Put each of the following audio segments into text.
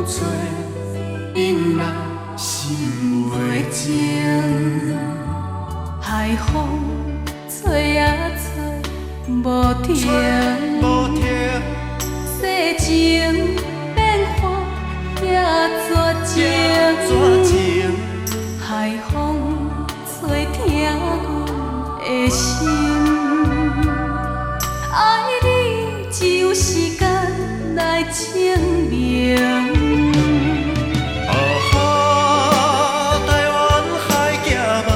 吹，引来心袂静。海风吹啊吹，无停。世情变化也绝情。海风吹疼阮的心，爱你只有时间来证明。台湾海峡嘛，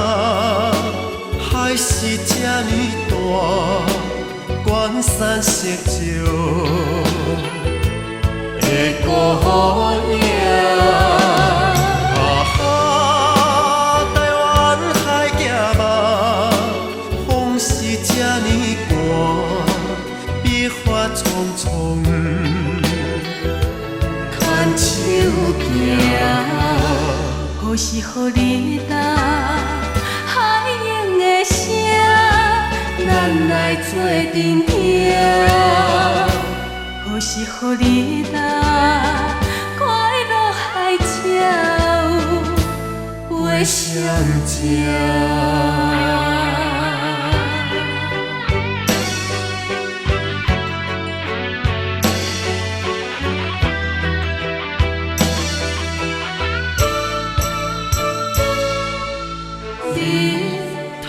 海是这呢大，关山色石的孤影。台湾海峡嘛，风是这呢寒，笔画匆匆，牵手行。何时予你答海涌的声，咱来做阵听。何时予你答快乐海鸟飞相正。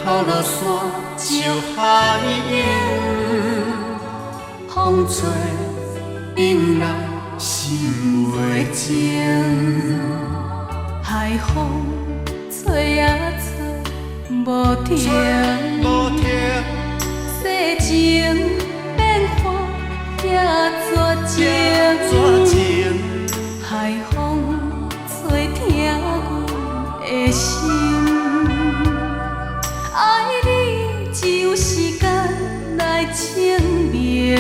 透落山照海涌，风吹引来心袂静。海风吹啊吹，无停。世情变化也绝情。海风吹疼阮的心。爱你只有时间来证明。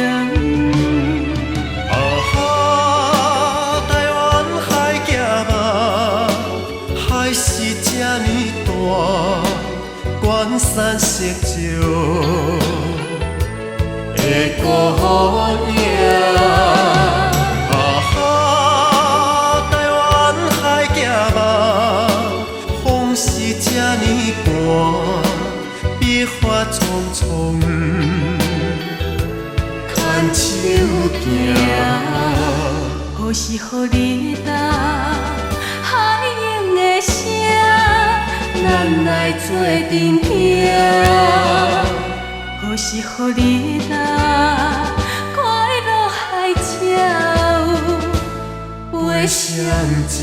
台湾海峡嘛，海是这呢大，关山色石的孤影。台湾海峡嘛，风是这呢寒，笔画匆匆，牵手行。何时予你答海涌的声，咱来做阵听。何时予你答快乐海鸟飞相正。